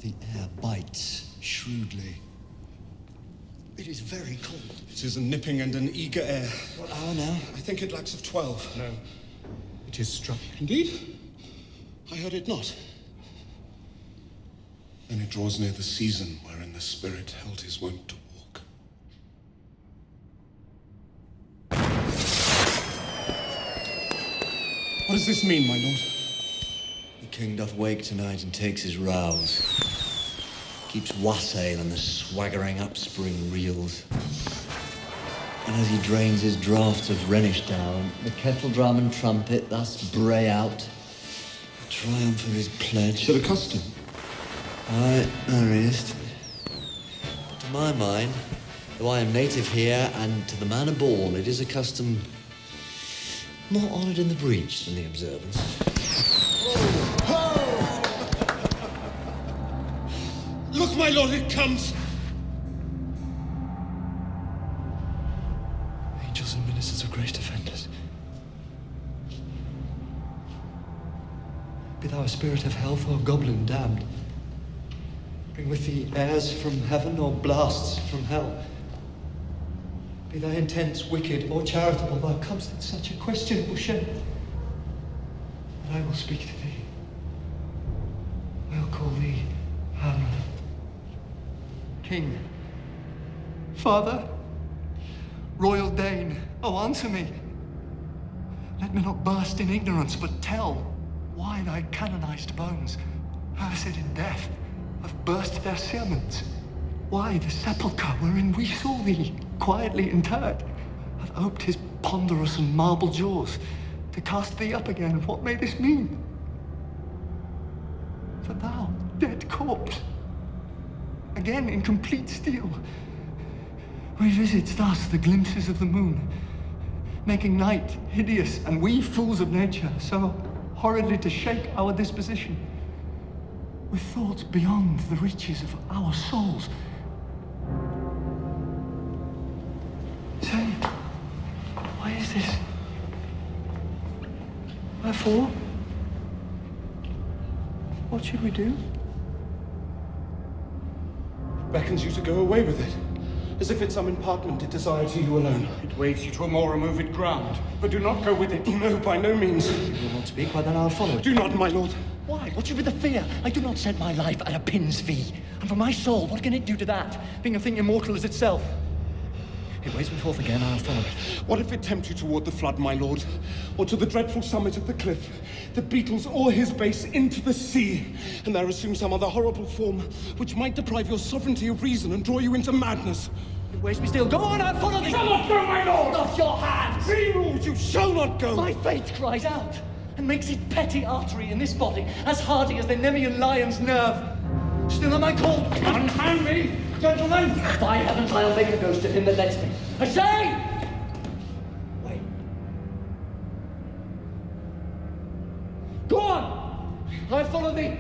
The air bites shrewdly. It is very cold. It is a nipping and an eager air. What hour now? I think it lacks of 12. No. It is struck. Indeed? I heard it not. Then it draws near the season wherein the spirit held his wont to walk. What does this mean, my lord? The king doth wake tonight and takes his rouse. Keeps wassail and the swaggering upspring reels. And as he drains his draughts of Rhenish down, the kettle drum and trumpet thus bray out. The triumph of his pledge. To the custom. Aye, thou readest. But to my mind, though I am native here, and to the manner born, it is a custom more honoured in the breach than the observance. Look, my lord, it comes! Angels and ministers of grace defend us. Be thou a spirit of health or goblin damned. Bring with thee airs from heaven or blasts from hell. Be thy intents wicked or charitable, thou comest in such a questionable shape. And I will speak to thee. I'll call thee Hamlet. King. Father. Royal Dane. Oh, answer me. Let me not burst in ignorance, but tell why thy canonized bones, acid in death, have burst their cerements. Why the sepulchre wherein we saw thee quietly interred hath oped his ponderous and marble jaws to cast thee up again. What may this mean? For thou, dead corpse, again in complete steel, revisits thus the glimpses of the moon, making night hideous, and we fools of nature so horridly to shake our disposition with thoughts beyond the reaches of our souls. Say, why is this? Wherefore? What should we do? Beckons you to go away with it, as if it's some impartment it desires you alone. It waves you to a more removed ground, but do not go with it. No, by no means. You will not speak, why then I'll follow it. Do not, my lord. Why? What should be the fear? I do not set my life at a pin's fee. And for my soul, what can it do to that, being a thing immortal as itself? It waves me forth again, I'll follow it. What if it tempt you toward the flood, my lord? Or to the dreadful summit of the cliff, that beetles o'er his base into the sea, and there assume some other horrible form, which might deprive your sovereignty of reason and draw you into madness? It waves me still. Go on, I'll follow thee! Shall not go, my lord! Off your hands! Be ruled, you shall not go! My fate cries out, and makes its petty artery in this body as hardy as the Nemean lion's nerve. Still am I called? Unhand me, gentlemen! By heavens, I'll make a ghost of him that lets me. I say! Wait. Go on! I follow thee.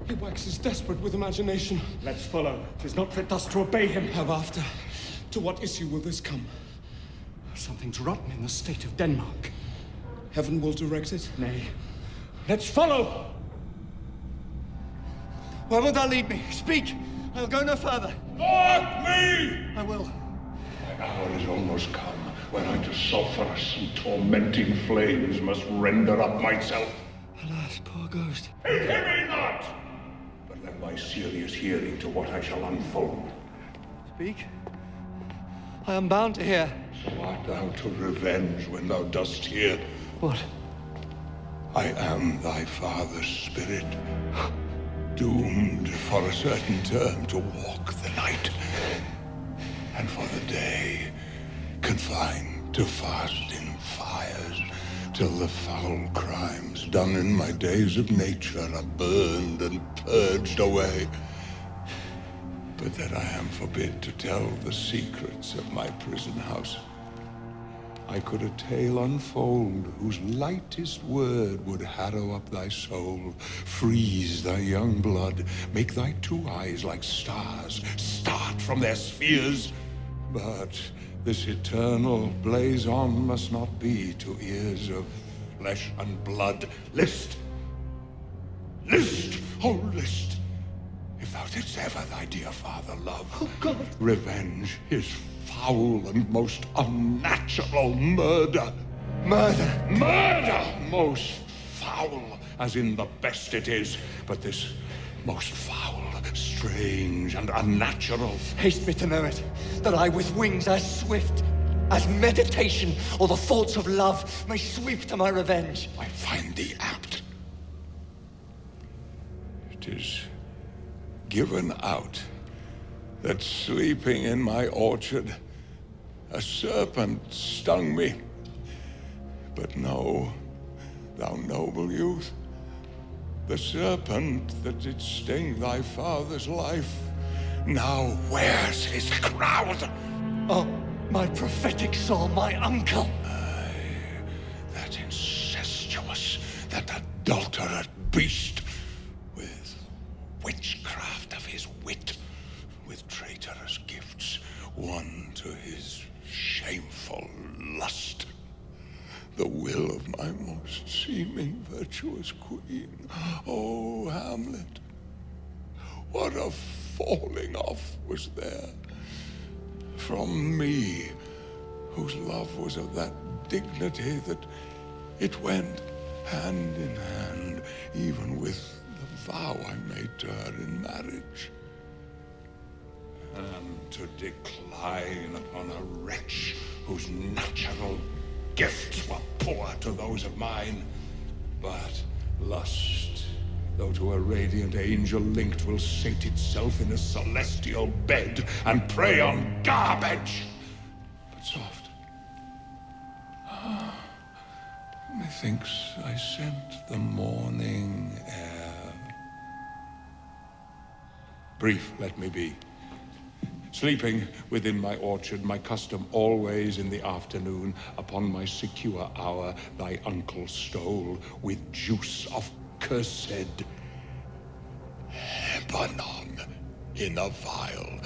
He waxes desperate with imagination. Let's follow. 'Tis not fit thus to obey him. Have after. To what issue will this come? Something's rotten in the state of Denmark. Heaven will direct it. Nay, let's follow! Where wilt thou lead me? Speak! I'll go no further. Mark me! I will. My hour is almost come, when I to sulphurous and tormenting flames must render up myself. Alas, poor ghost. Pity me not! But let my serious hearing to what I shall unfold. Speak. I am bound to hear. So art thou to revenge when thou dost hear? What? I am thy father's spirit, doomed for a certain term to walk the night, and for the day confined to fast in fires, till the foul crimes done in my days of nature are burned and purged away. But that I am forbid to tell the secrets of my prison house. I could a tale unfold whose lightest word would harrow up thy soul, freeze thy young blood, make thy two eyes like stars start from their spheres. But this eternal blaze on must not be to ears of flesh and blood. List! Oh, list, if thou didst ever thy dear father love, Oh, God. revenge his foul and most unnatural murder. Murder. Murder! Most foul, as in the best it is, but this most foul, strange, and unnatural. Haste me to know it, that I with wings as swift as meditation or the thoughts of love may sweep to my revenge. I find thee apt. It is given out that sleeping in my orchard, a serpent stung me. But know, thou noble youth, the serpent that did sting thy father's life now wears his crown. Oh, my prophetic soul, my uncle. That incestuous, that adulterate beast, with witchcraft of his wit, with traitorous gifts won to his shameful lust. The will of my most seeming virtuous queen. Oh, Hamlet, what a falling off was there from me, whose love was of that dignity that it went hand in hand even with the vow I made to her in marriage. And to decline upon a wretch whose natural gifts were poor to those of mine. But lust, though to a radiant angel linked, will sate itself in a celestial bed and prey on garbage. But soft. Methinks I scent the morning air. Brief let me be. Sleeping within my orchard, my custom always in the afternoon, upon my secure hour, thy uncle stole with juice of cursed Lebanon in a vial,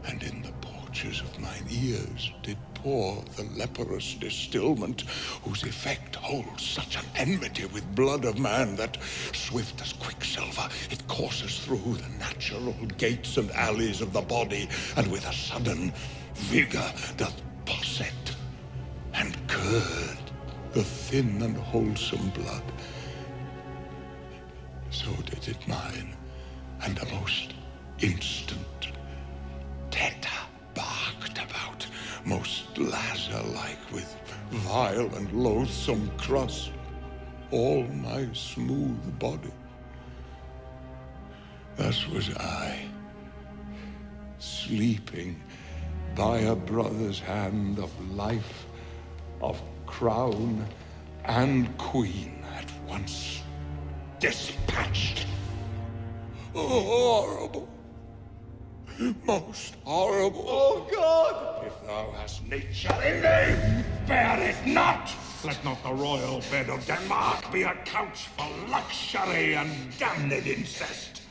and in the porches of mine ears did pour the leprous distilment, whose effect holds such an enmity with blood of man that, swift as quicksilver, it courses through the natural gates and alleys of the body, and with a sudden vigor doth posset and curd the thin and wholesome blood. So did it mine, and a most instant teta barked about, most lazar-like with vile and loathsome crust, all my smooth body. Thus was I, sleeping by a brother's hand of life, of crown and queen at once dispatched. Horrible. Most horrible. Oh, God! If thou hast nature in thee, bear it not. Let not the royal bed of Denmark be a couch for luxury and damned incest.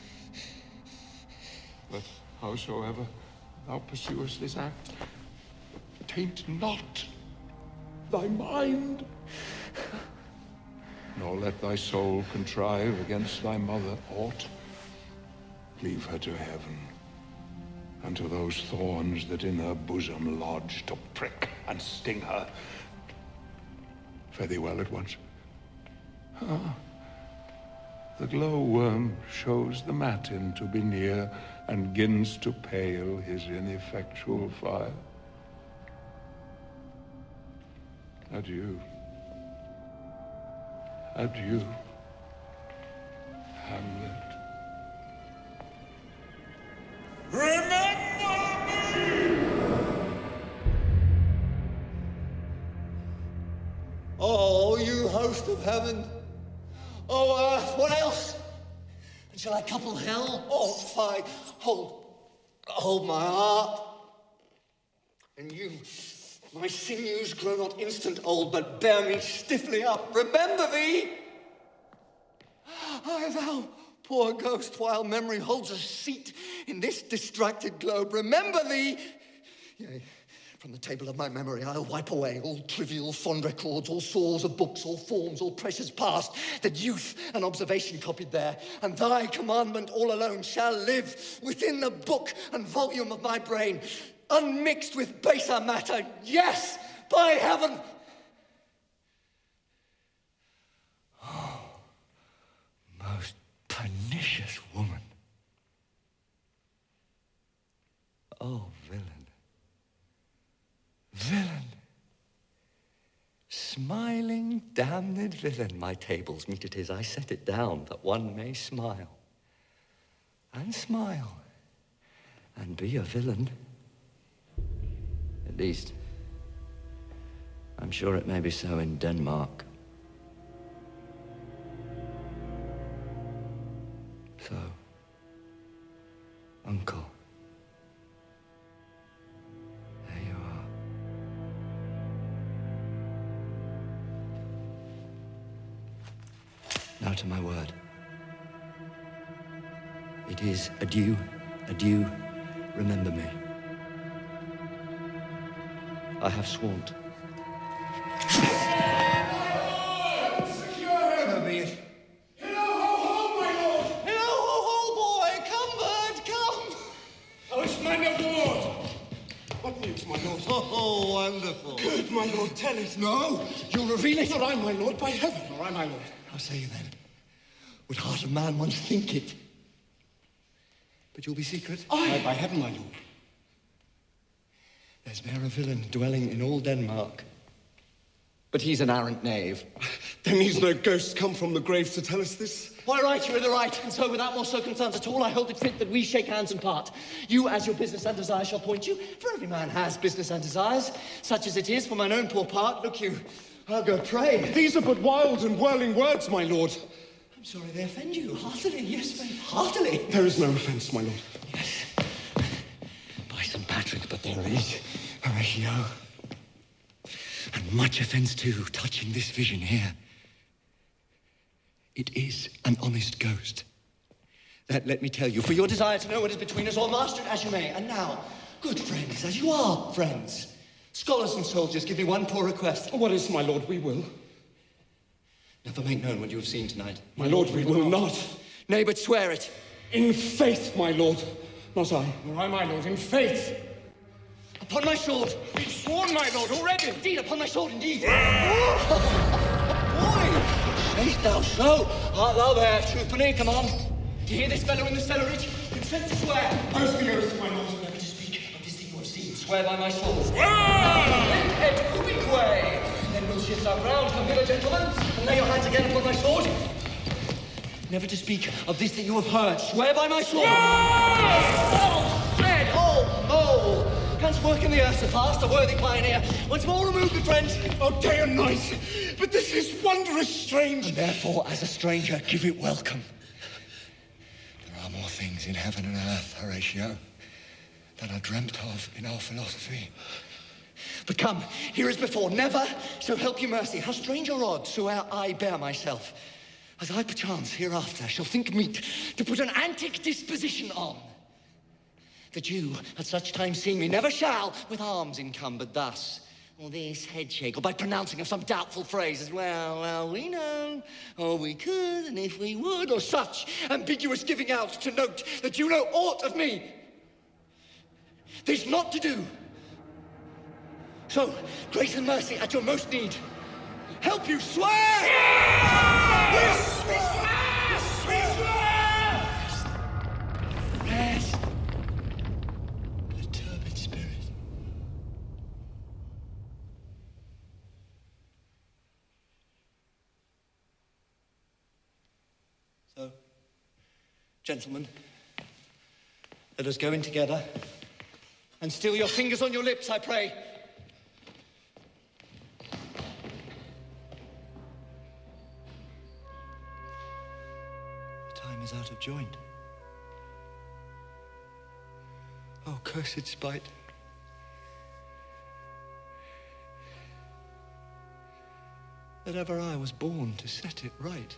But howsoever thou pursuest this act, taint not thy mind, nor let thy soul contrive against thy mother aught. Leave her to heaven, and to those thorns that in her bosom lodge to prick and sting her. Fare thee well at once. Ah, the glowworm shows the matin to be near, and gins to pale his ineffectual fire. Adieu. Adieu, Hamlet. Remember me! Oh, you host of heaven. Oh, earth, what else? And shall I couple hell? Oh, fie. Hold my heart. And you, my sinews grow not instant old, but bear me stiffly up. Remember thee! Aye, thou, poor ghost, while memory holds a seat in this distracted globe, remember thee! Yea, From the table of my memory, I'll wipe away all trivial fond records, all saws of books, all forms, all precious past that youth and observation copied there. And thy commandment all alone shall live within the book and volume of my brain, unmixed with baser matter. Yes, by heaven! Oh, most pernicious woman. Oh, villain. Villain. Smiling, damned villain. My tables meet it is. I set it down that one may smile. And smile. And be a villain. At least, I'm sure it may be so in Denmark. So, Uncle. There you are. Now to my word. It is adieu, adieu, remember me. I have sworn. So be it. Hello, ho, ho, my lord! Hello, ho, boy! Come, bird, come! Oh, it's my lord! What news, my lord? Oh, wonderful. Good, my lord, tell it. No, you'll reveal it. Nor I, my lord, by heaven, nor I, my lord. How say you then? Would heart of man once think it? But you'll be secret? Aye, by heaven, my lord. There's there a villain dwelling in all Denmark. But he's an arrant knave. Then he's no ghost come from the grave to tell us this? Why, right, you're in the right. And so, without more circumstance at all, I hold it fit that we shake hands and part. You, as your business and desire shall point you, for every man has business and desires. Such as it is for mine own poor part. Look you, I'll go pray. These are but wild and whirling words, my lord. I'm sorry they offend you. Heartily, yes, faith, heartily. There is no offence, my lord. Yes. By St. Patrick, but there is, Horatio. And much offence too, touching this vision here. It is an honest ghost. That let me tell you, for your desire to know what is between us, or master it as you may. And now, good friends, as you are friends, scholars and soldiers, give me one poor request. What is, my lord, we will. Never make known what you have seen tonight. My lord, we will not. Nay, but swear it. In faith, my lord. Not I, nor I, my lord, in faith. Upon my sword. We've sworn, my lord, already. Indeed, upon my sword, indeed. Boy, say'st thou so? Art thou there, truthfully? Come on. Do you hear this fellow in the cellarage? Consent to swear. Post the oath, my lord. Never to speak of this thing you have seen. Swear by my sword. Swear! Et ubique! Then we'll shift our ground. Come hither, gentlemen, and lay your hands again upon my sword. Never to speak of this that you have heard. Swear by my sword. Oh, dread! Oh! Canst work in the earth so fast, a worthy pioneer. Once more remove, good friends. Oh, day and night. But this is wondrous strange. And therefore, as a stranger, give it welcome. There are more things in heaven and earth, Horatio, than are dreamt of in our philosophy. But come, here as before, never, so help you mercy, how strange or odd soe'er I bear myself, as I perchance hereafter shall think meet to put an antic disposition on, that you, at such time seeing me, never shall with arms encumbered thus, or this head shake, or by pronouncing of some doubtful phrase, as well, we know, or we could, and if we would, or such ambiguous giving out to note that you know aught of me. This not to do. So, grace and mercy at your most need. Help you swear! Yes! We swear! Yes! The turbid spirit. So, gentlemen, let us go in together. And still your fingers on your lips, I pray. Time is out of joint. Oh, cursed spite. That ever I was born to set it right.